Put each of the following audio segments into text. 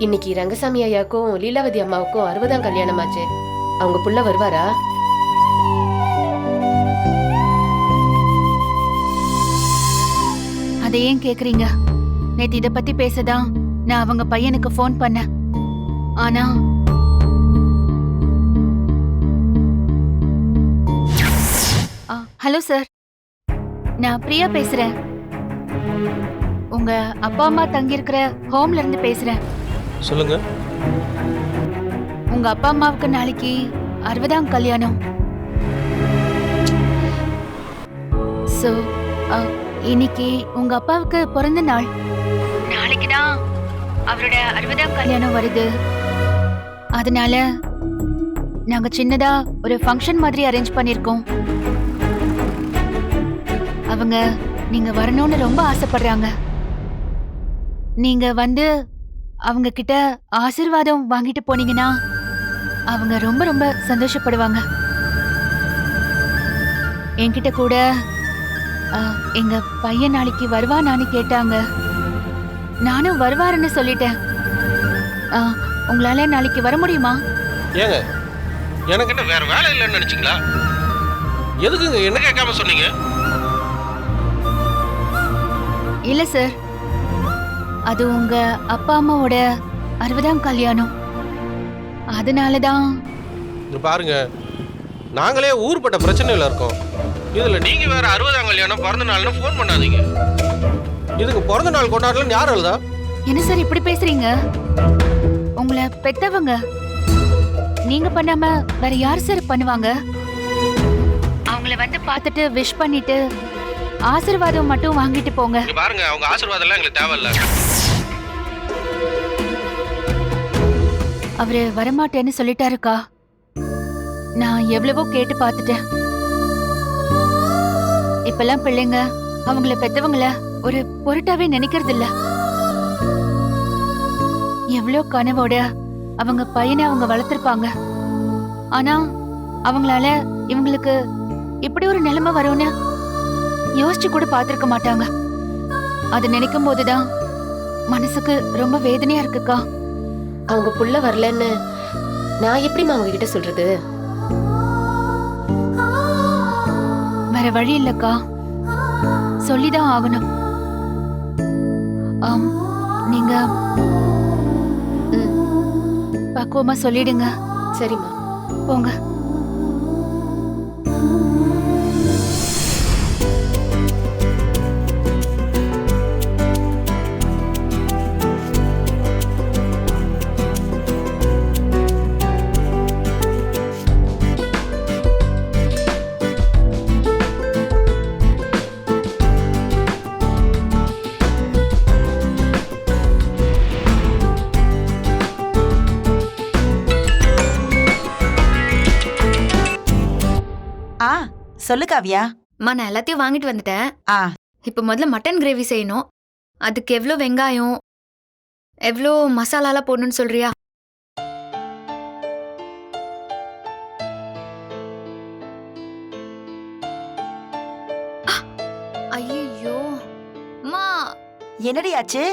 இன்னைக்கு ரங்கசாமி ஐயாக்கும் லீலாவதி அம்மாவுக்கும் 60ஆம் கல்யாணம் ஆச்சு. அவங்க புள்ள வருவாரா? அதை ஏன் கேக்குறீங்க? நேத்து இத பத்தி பேசதான் நான் அவங்க பையனுக்கு ஃபோன் பண்ணேன். ஆனா ஹலோ சார், நான் பிரியா பேசுறேன். உங்க அப்பா அம்மா தங்கியிருக்கிற ஹோம்ல இருந்து பேசுறேன். சொல்லுங்க. உங்க அப்பா அம்மாவுக்கு நாளைக்கு 60ஆம் கல்யாணம். சோ இன்னைக்கு உங்க அப்பாவுக்கு பிறந்த நாள். நாளைக்கு தான் அவரோட 60ஆம் கல்யாணம் வருது. அதனால நாங்க சின்னதா ஒரு ஃபங்க்ஷன் மாதிரி அரேஞ்ச் பண்ணிருக்கோம். அவங்க நீங்க வரணும்னு ரொம்ப ஆசைப்படுறாங்க. நீங்க வந்து அவங்க கிட்ட ஆசீர்வாதம் வாங்கிட்டு போனீங்கன்னா அவங்க ரொம்ப ரொம்ப சந்தோஷப்படுவாங்க. என்கிட்ட கூட எங்க பையன் நாளைக்கு வருவானான்னு கேட்டாங்க. நானும் வருவாருன்னு சொல்லிட்டேன். உங்களால நாளைக்கு வர முடியுமா? ஏங்க, எனக்கு என்ன வேற வேலை இல்லைன்னு நினைச்சீங்களா? எதுக்குங்க என்ன கேட்காம சொன்னீங்க? இல்ல சார், அது உங்க அப்பா அம்மாவோட 60ஆம் கல்யாணம். அதனாலதான். பாருங்க, நாங்களே ஊர்பட்ட பிரச்சனையில இருக்கோம். இதுல நீங்க வேற 60ஆம் கல்யாணம் பிறந்த நாள்னு போன் பண்ணாதீங்க. இதுக்கு பிறந்த நாள் கொண்டாடலன்னு யார் எழுதா? என்ன சார் இப்படி பேசுறீங்க? உங்களை பெத்தவங்க நீங்க பண்ணாம வேற யார் சார் பண்ணுவாங்க? அவங்கள வந்து பார்த்துட்டு விஷ் பண்ணிட்டு ஆசீர்வாதம் மட்டும் வாங்கிட்டு போங்க. பாருங்க, அவங்க ஆசீர்வாதம் எல்லாம் எங்களுக்கு தேவையில்ல. அவரு வரமாட்டேன்னு சொல்லிட்டாருக்கா. நான் எவ்வளவோ கேட்டு பார்த்துட்டேன். இப்பெல்லாம் பிள்ளைங்க அவங்கள பெத்தவங்கள ஒரு பொருட்டாவே நினைக்கிறது இல்ல. எவ்வளோ கனவோட அவங்க பையனை அவங்க வளர்த்திருப்பாங்க. ஆனா அவங்களால இவங்களுக்கு இப்படி ஒரு நிலைமை வரும்னு யோசிச்சு கூட பார்த்திருக்க மாட்டாங்க. அதை நினைக்கும் போதுதான் மனசுக்கு ரொம்ப வேதனையா இருக்குக்கா. அவங்க புள்ள வரலன்னு நான் எப்படிமா அவங்க கிட்ட சொல்றது? வேற வழி இல்லக்கா, சொல்லிதான் ஆகணும். நீங்க பக்குவமா சொல்லிடுங்க. சரிம்மா, போங்க. சொல்லு காவியா. நான் எல்லாத்தையும் வாங்கிட்டு வந்துட்டேன். இப்போ முதல்ல மட்டன் கிரேவி செய்யணும். அதுக்கு எவ்வளோ வெங்காயம், எவ்வளோ மசாலாலாம் போடணும்னு சொல்றியா? ஐயோ அம்மா, என்னடி ஆச்சு?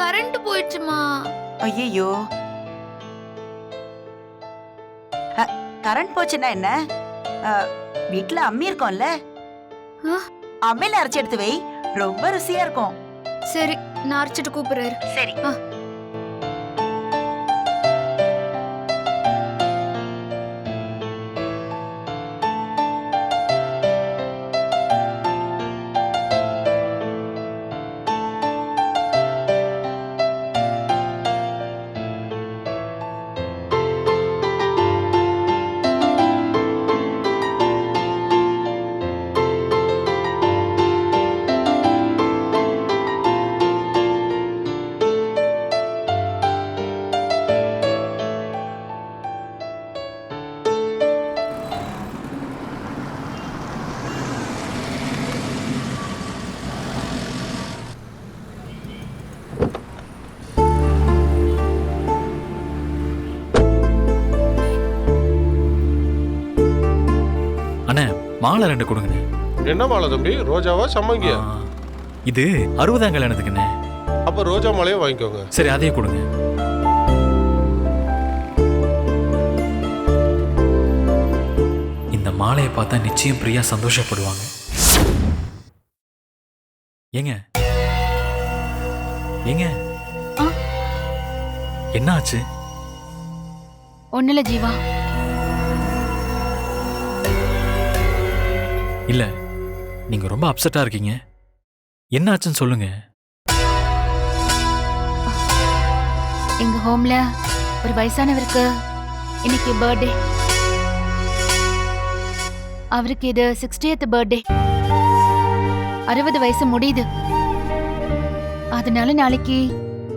கரண்ட் போயிடுச்சுமா. ஐயோ, கரண்ட் போச்சுன்னா என்ன? வீட்டுல அம்மி இருக்கும்ல, அம்மியில அரைச்சு எடுத்து வை, ரொம்ப ருசியா இருக்கும். சரி, நான் அரைச்சிட்டு கூப்பிடுறாரு. சரி. மாலை 2 கொடுங்க. என்ன மாலை தம்பி? ரோஜாவா சம்மங்கியா? இது 60ஆம் கல்யாணத்துக்குண்ணே. அப்ப ரோஜா மாலையே வாங்கிக்கோங்க. சரி, அதையே கொடுங்க. மாலையை பார்த்தா நிச்சயம் பிரியா சந்தோஷப்படுவாங்க. ஏங்க ஏங்க ஆ? என்ன ஆச்சு? ஒண்ணுல ஜீவா. இல்ல, நீங்க ரொம்ப அப்செட்டா இருக்கீங்க. என்ன ஆச்சுன்னு சொல்லுங்க. எங்க ஹோம்ல ஒரு வயசானவருக்கு இன்னைக்கு பர்த்டே. அவருக்கு இது 60th பர்த்டே. 60 வயசு முடியுது. அதனால நாளைக்கு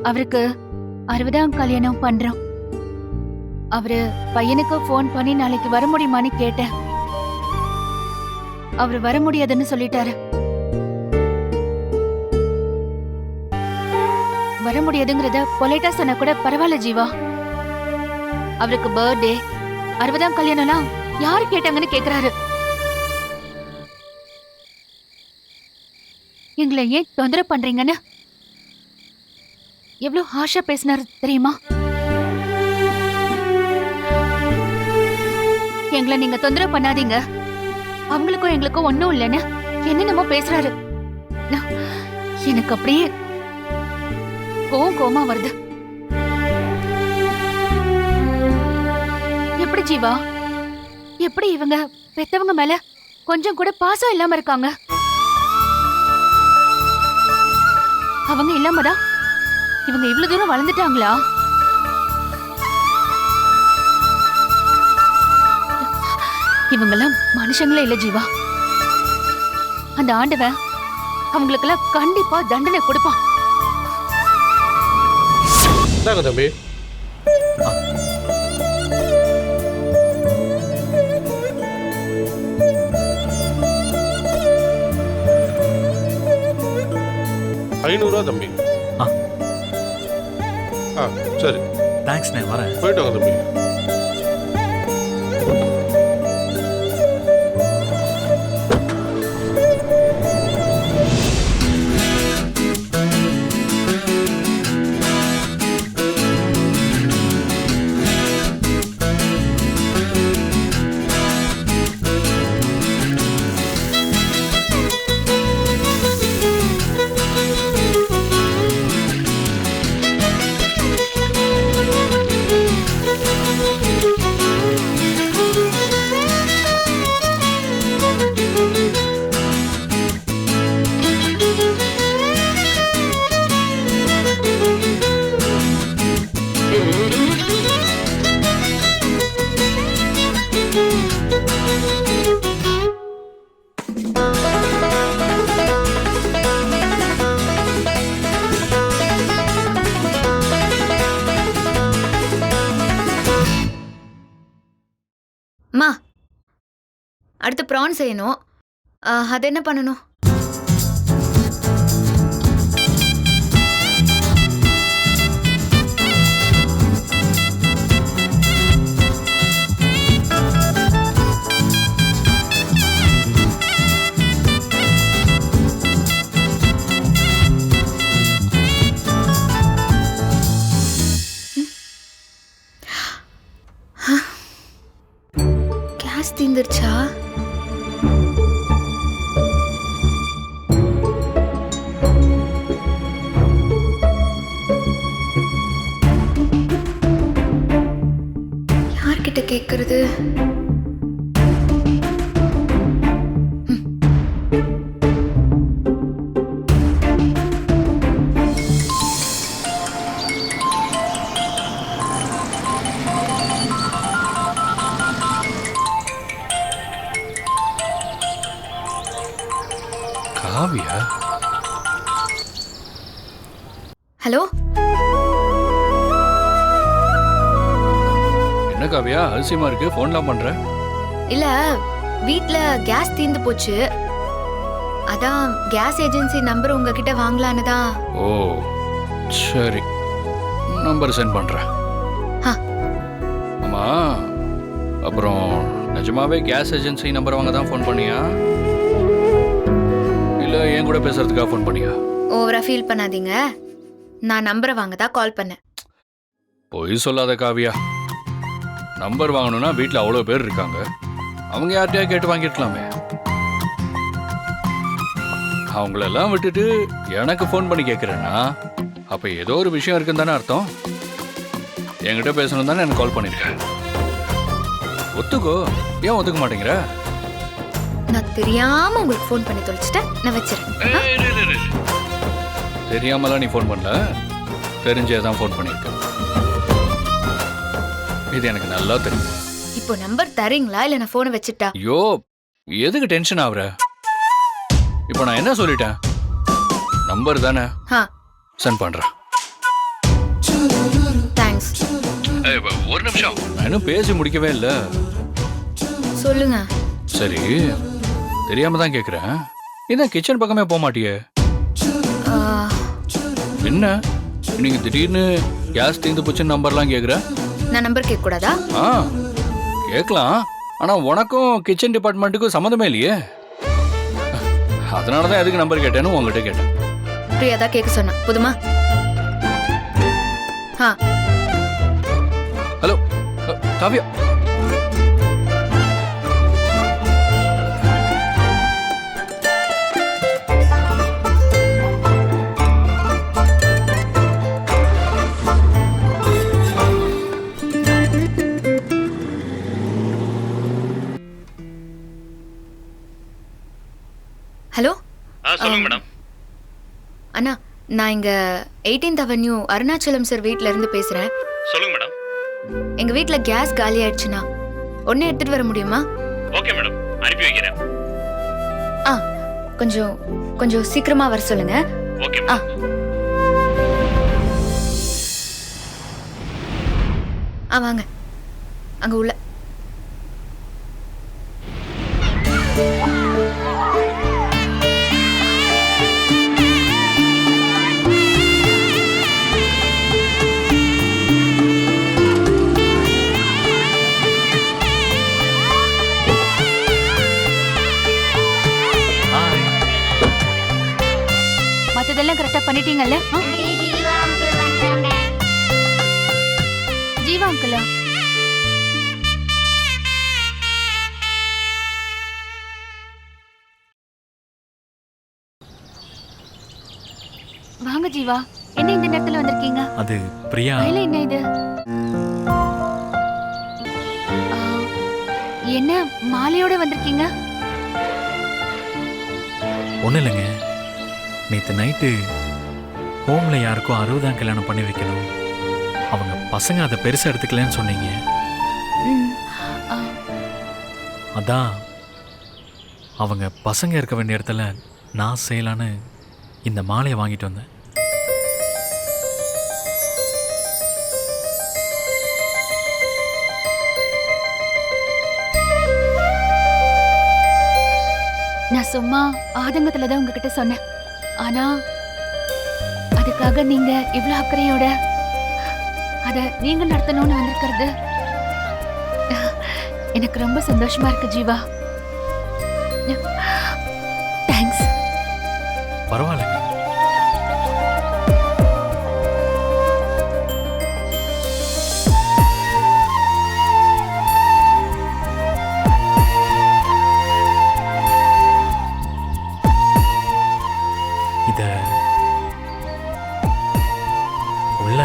அவருக்கு 60ஆம் கல்யாணம் பண்றோம். அவரு பையனுக்கு ஃபோன் பண்ணி நாளைக்கு வர முடியுமான்னு கேட்டேன். அவரு வர முடியாதுன்னு சொல்லிட்டாரு. வர முடியாதுங்கிறத பொலைட்டா சொன்னா கூட பரவாயில்ல ஜீவா. அவருக்கு பர்த்டே 60ஆம் கல்யாணம்லாம் யாரு கேட்டாங்கன்னு கேக்குறாரு. எங்களை ஏன் தொந்தரவு பண்றீங்கன்னு எவ்வளவு ஹாஷா பேசினாரு தெரியுமா? எங்களை நீங்க தொந்தரவு பண்ணாதீங்க, அவங்களுக்கும் எங்களுக்கும் ஒண்ணும் இல்லைன்னு என்னென்னமோ பேசுறாரு. எனக்கு அப்படியே கோவமா வருது. எப்படி ஜீவா, எப்படி இவங்க பெத்தவங்க மேல கொஞ்சம் கூட பாசம் இல்லாம இருக்காங்க? அவங்க இல்லாமதான் இவங்க இவ்வளவு தூரம் வளர்ந்துட்டாங்களா? இவங்கெல்லாம் மனுஷங்களே இல்ல ஜீவா. அந்த ஆண்டவன் அவங்களுக்கெல்லாம் கண்டிப்பா தண்டனை கொடுப்பான். இந்தாங்க தம்பி. ₹500 தம்பி. சரி, தேங்க்ஸ்ண்ணே, வரேன். போயிட்டு வாங்க தம்பி. அம்மா, அடுத்து ப்ரான் செய்யணும். அது என்ன பண்ணணும்? கேஸ் தீந்துருச்சா? யார்கிட்ட கேக்குறது? காவியா? ஹலோ, என்ன காவியா அதிசயமா இருக்கு, ஃபோன்லாம் பண்ற? இல்ல வீட்ல கேஸ் தீந்து போச்சு. அதான் கேஸ் ஏஜென்சி நம்பர் உங்ககிட்ட வாங்கலான்னு தான். ஓ சரி, நம்பர் சென்ட் பண்றேன். ஆமா, அப்புறம் நிஜமாவே கேஸ் ஏஜென்சி நம்பர் வாங்க தான் ஃபோன் பண்ணியா, இல்ல என் கூட பேசுறதுக்காக ஃபோன் பண்ணியா? ஓவரா ஃபீல் பண்ணாதீங்க, நான் நம்பரை வாங்க தான் கால் பண்ணேன். பொய் சொல்லாத காவியா. நம்பர் வாங்கணும்னா வீட்டில் அவ்வளோ பேர் இருக்காங்க, அவங்க யார்கிட்டயா கேட்டு வாங்கிருக்கலாமே. அவங்களெல்லாம் விட்டுட்டு எனக்கு ஃபோன் பண்ணி கேட்குறேன்னா அப்போ ஏதோ ஒரு விஷயம் இருக்குன்னு தானே அர்த்தம். என்கிட்ட பேசணும் தானே எனக்கு கால் பண்ணியிருக்கேன். ஒத்துக்கோ, ஏன் ஒத்துக்க மாட்டேங்கிற? நான் தெரியாம உங்களுக்கு ஃபோன் பண்ணி தொலைச்சிட்டேன். நான் வச்சிரேன். தெரியாமலாம் நீ ஃபோன் பண்ணல, தெரிஞ்சே தான் ஃபோன் பண்ணியிருக்கேன். இது எனக்கு நல்லா தெரியும். இப்போ நம்பர் தரீங்களா இல்ல நான் போனை வச்சுட்டா? ஐயோ, எதுக்கு டென்ஷன் ஆகுற? இப்போ நான் என்ன சொல்லிட்டேன்? நம்பர் தானே, சென்ட் பண்றேன். தேங்க்ஸ். ஒரு நிமிஷம், நான் இன்னும் பேசி முடிக்கவே இல்லை. சொல்லுங்க. சரி, தெரியாம தான் கேட்குறேன். என்ன கிச்சன் பக்கமே போக மாட்டியே? ஆ, என்ன நீங்க திடீர்னு கேஸ் தீர்ந்து போச்சு நம்பர்லாம் கேட்குற? நான் நம்பர் கேட்க கூடாதா? ஆ, கேட்கலாம். ஆனா உனக்கும் கிச்சன் டிபார்ட்மெண்ட்டுக்கும் சம்மந்தமே இல்லையே. அதனால தான் எதுக்கு நம்பர் கேட்டேன்னு உங்ககிட்ட கேட்டேன். பிரியா தான் கேட்க சொன்னா. போதுமா? ஹலோ காவ்யா. ஹலோ. சொல்லுங்க மேடம். அண்ணா, நான் இங்க 18th அவென்யூ அருணாச்சலம் சார் வீட்ல இருந்து பேசுறேன். சொல்லுங்க மேடம். எங்க வீட்ல கேஸ் காலி ஆயிடுச்சுண்ணா. உடனே எடுத்துட்டு வர முடியுமா? ஓகே மேடம், அனுப்பி வைக்கிறேன். கொஞ்சம் சீக்கிரமா வர சொல்லுங்க. ஓகே. வாங்க அங்க உள்ள. மத்ததெல்லாம் கரெக்டா பண்ணிட்டீங்கல்ல? ஜீவா அங்கிளா? வாங்க ஜீவா, என்ன இந்த நேரத்துல வந்திருக்கீங்க? அது பிரியா. கையில என்ன இது? ஆ, என்ன மாலையோட வந்திருக்கீங்க? ஒன்றும் இல்லைங்க, நேற்று நைட்டு ஹோமில் யாருக்கும் 60ஆம் கல்யாணம் பண்ணி வைக்கணும், அவங்க பசங்க அதை பெருசாக எடுத்துக்கலன்னு சொன்னீங்க. அதான் அவங்க பசங்க இருக்க வேண்டிய இடத்துல நான் செய்யலான்னு இந்த மாலையை வாங்கிட்டு வந்தேன். நான் சும்மா ஆதங்கத்துல தான் உங்ககிட்ட சொன்னேன். ஆனா அதுக்காக நீங்க இவ்வளவு அக்கறையோட அத நீங்க நடத்தணும்னு வந்திருக்கிறது எனக்கு ரொம்ப சந்தோஷமா இருக்கு ஜீவா. தேங்க்ஸ். பரவாயில்லைங்க. இத உள்ள.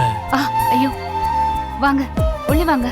ஐயோ, வாங்க உள்ள வாங்க.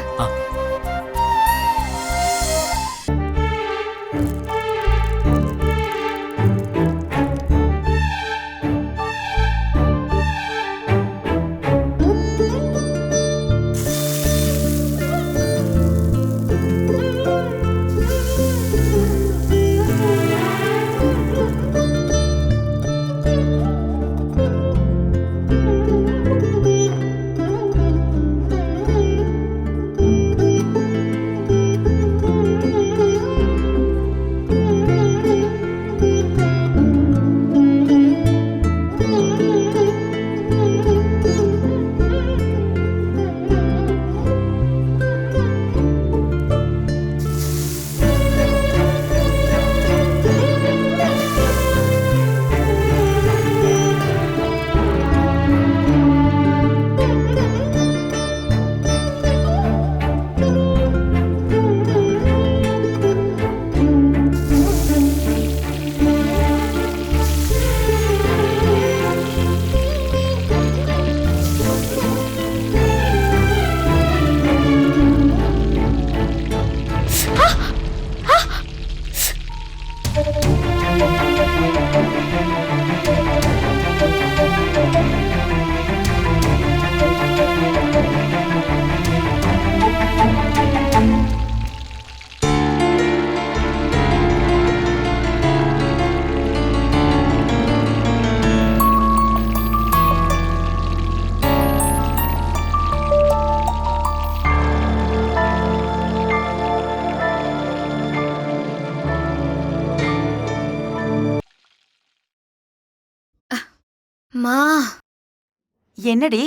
என்னடி?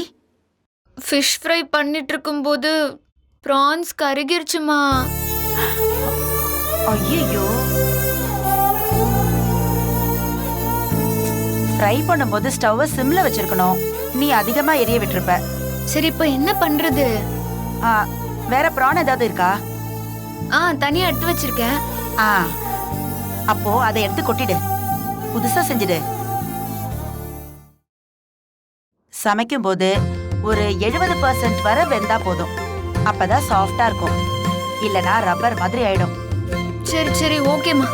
ஃபிஷ் ஃப்ரை பண்ணிட்டு இருக்கும்போது ப்ரான்ஸ் கருகிருச்சுமா. ஐயோ, ஃப்ரை பண்ணும்போது ஸ்டவ்வை சிம்ல வச்சிருக்கணும். நீ அதிகமா எரிய விட்டுருப்ப. சரி, இப்ப என்ன பண்றது? ஆ, வேற ப்ரான் ஏதாவது இருக்கா? தனியா எடுத்து வச்சிருக்கேன். அப்போ அதை எடுத்து கொட்டிடு, புதுசா செஞ்சிடு. சமைக்கும் போது ஒரு 70% வரை வெந்தா போதும். அப்பதான் சாஃப்டா இருக்கும். இல்லனா ரப்பர் மாதிரி ஆயிடும். சரி சரி, ஓகேமா.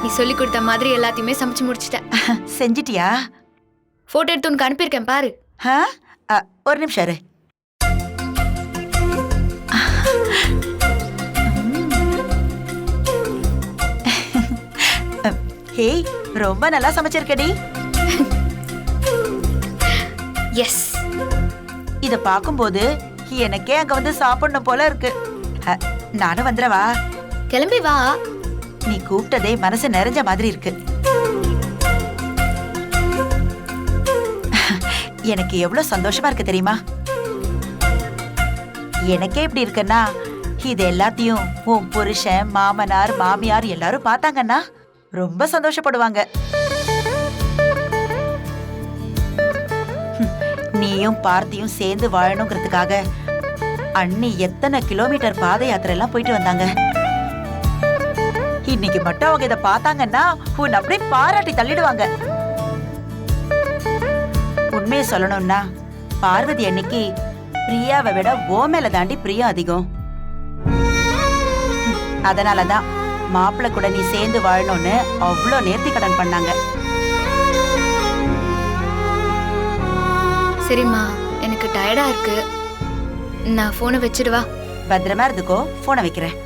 நீ சொல்லி கொடுத்த மாதிரி எல்லாத்தையுமே சமைச்சு முடிச்சிட்டேன். செஞ்சிட்டியா? போட்டோ எடுத்து உனக்கு அனுப்பியிருக்கேன் பாரு. ஒரு நிமிஷம் இரு. ஹேய், ரொம்ப நல்லா சமைச்சிருக்கடி. எஸ். இத பாக்கும்போது எனக்கே அங்க வந்து சாப்பிடணும் போல இருக்கு. நானும் வந்துடவா? கிளம்பி வா. நீ கூப்பிட்டதே மனசு நிறைஞ்ச மாதிரி இருக்கு. எனக்கு எவ்வளவு சந்தோஷமா இருக்கு தெரியுமா? எனக்கே இப்படி இருக்குன்னா இது எல்லாத்தையும் உன் புருஷன், மாமனார், மாமியார் எல்லாரும் பார்த்தாங்கன்னா ரொம்ப சந்தோஷப்படுவாங்க. நீயும் பார்த்தியும் சேர்ந்து வாழணுங்கிறதுக்காக அண்ணி எத்தனை கிலோமீட்டர் பாத யாத்திரை எல்லாம் போயிட்டு வந்தாங்க. இன்னைக்கு மட்டும் அவங்க இதை பார்த்தாங்கன்னா உன் அப்படியே பாராட்டி தள்ளிடுவாங்க. உண்மையை சொல்லணும்னா பார்வதி அன்னைக்கு பிரியாவை விட ஓ மேல தாண்டி பிரியா அதிகம். அதனாலதான் மாப்பிள்ளை கூட நீ சேர்ந்து வாழணும்னு அவ்வளோ நேர்த்தி கடன் பண்ணாங்க. சரிம்மா, எனக்கு டயர்டா இருக்கு. நான் போனை வச்சிடுவா. பத்திரமா இருந்துக்கோ. போனை வைக்கிறேன்.